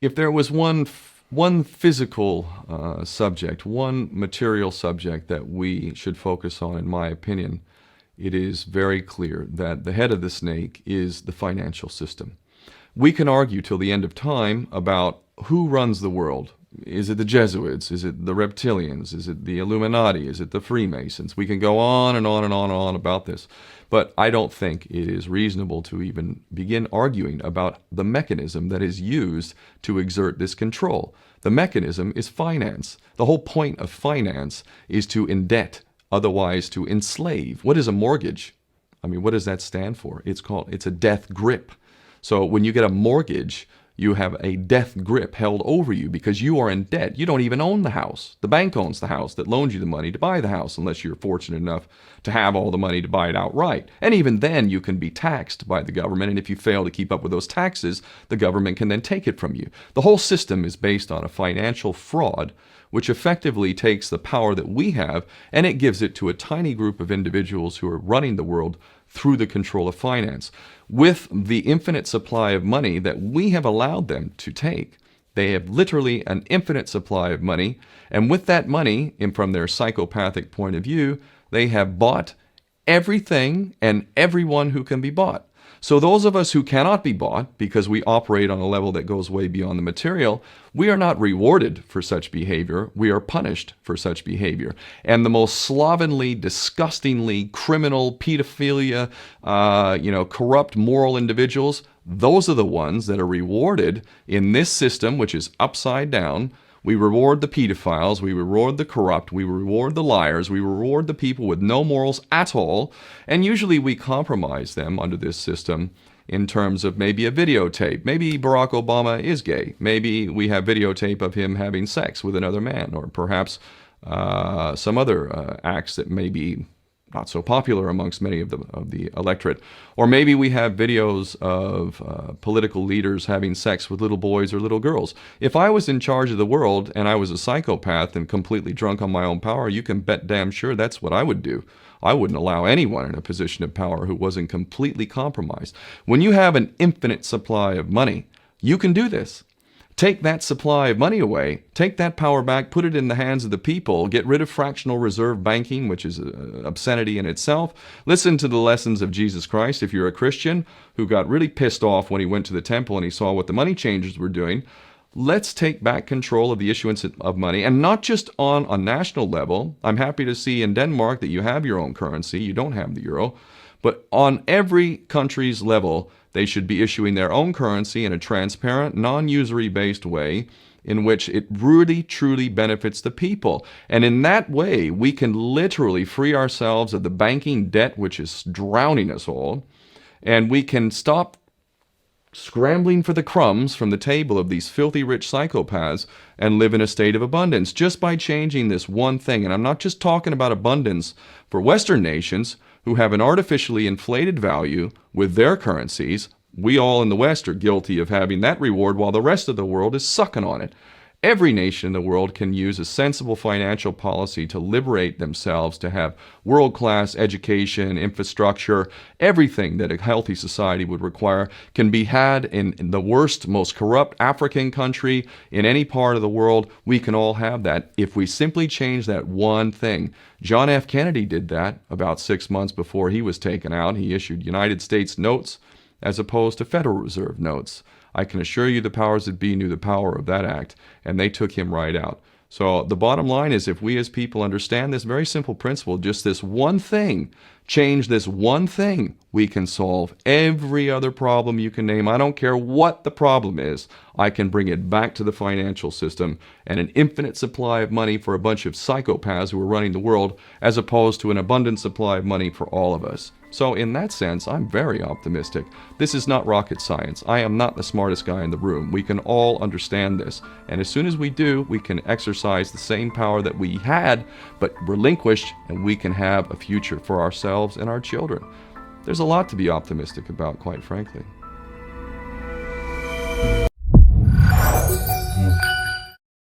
If there was one physical subject, one material subject that we should focus on, in my opinion, it is very clear that the head of the snake is the financial system. We can argue till the end of time about who runs the world. Is it the Jesuits? Is it the reptilians? Is it the Illuminati? Is it the Freemasons? We can go on and on and on and on about this. But I don't think it is reasonable to even begin arguing about the mechanism that is used to exert this control. The mechanism is finance. The whole point of finance is to indebt, otherwise to enslave. What is a mortgage? I mean, what does that stand for? It's a death grip. So when you get a mortgage, you have a death grip held over you because you are in debt. You don't even own the house. The bank owns the house that loans you the money to buy the house, unless you're fortunate enough to have all the money to buy it outright. And even then, you can be taxed by the government, and if you fail to keep up with those taxes, the government can then take it from you. The whole system is based on a financial fraud, which effectively takes the power that we have and it gives it to a tiny group of individuals who are running the world through the control of finance. With the infinite supply of money that we have allowed them to take, they have literally an infinite supply of money, and with that money, and from their psychopathic point of view, they have bought everything and everyone who can be bought. So those of us who cannot be bought, because we operate on a level that goes way beyond the material, we are not rewarded for such behavior. We are punished for such behavior. And the most slovenly, disgustingly criminal, pedophilia, corrupt moral individuals, those are the ones that are rewarded in this system, which is upside down. We reward the pedophiles, we reward the corrupt, we reward the liars, we reward the people with no morals at all, and usually we compromise them under this system in terms of maybe a videotape. Maybe Barack Obama is gay. Maybe we have videotape of him having sex with another man, or perhaps some other acts that may be not so popular amongst many of the electorate. Or maybe we have videos of political leaders having sex with little boys or little girls. If I was in charge of the world and I was a psychopath and completely drunk on my own power, you can bet damn sure that's what I would do. I wouldn't allow anyone in a position of power who wasn't completely compromised. When you have an infinite supply of money, you can do this. Take that supply of money away, take that power back, put it in the hands of the people, get rid of fractional reserve banking, which is an obscenity in itself. Listen to the lessons of Jesus Christ. If you're a Christian who got really pissed off when he went to the temple and he saw what the money changers were doing, let's take back control of the issuance of money, and not just on a national level. I'm happy to see in Denmark that you have your own currency. You don't have the euro. But on every country's level, they should be issuing their own currency in a transparent, non-usury based way in which it really, truly benefits the people. And in that way, we can literally free ourselves of the banking debt which is drowning us all, and we can stop scrambling for the crumbs from the table of these filthy rich psychopaths and live in a state of abundance just by changing this one thing. And I'm not just talking about abundance for Western nations who have an artificially inflated value with their currencies. We all in the West are guilty of having that reward while the rest of the world is sucking on it. Every nation in the world can use a sensible financial policy to liberate themselves, to have world-class education, infrastructure. Everything that a healthy society would require can be had in the worst, most corrupt African country, in any part of the world. We can all have that if we simply change that one thing. John F. Kennedy did that about 6 months before he was taken out. He issued United States notes as opposed to Federal Reserve notes. I can assure you the powers that be knew the power of that act, and they took him right out. So the bottom line is, if we as people understand this very simple principle, just this one thing, change this one thing, we can solve every other problem you can name. I don't care what the problem is. I can bring it back to the financial system and an infinite supply of money for a bunch of psychopaths who are running the world, as opposed to an abundant supply of money for all of us. So in that sense, I'm very optimistic. This is not rocket science. I am not the smartest guy in the room. We can all understand this. And as soon as we do, we can exercise the same power that we had, but relinquished, and we can have a future for ourselves and our children. There's a lot to be optimistic about, quite frankly.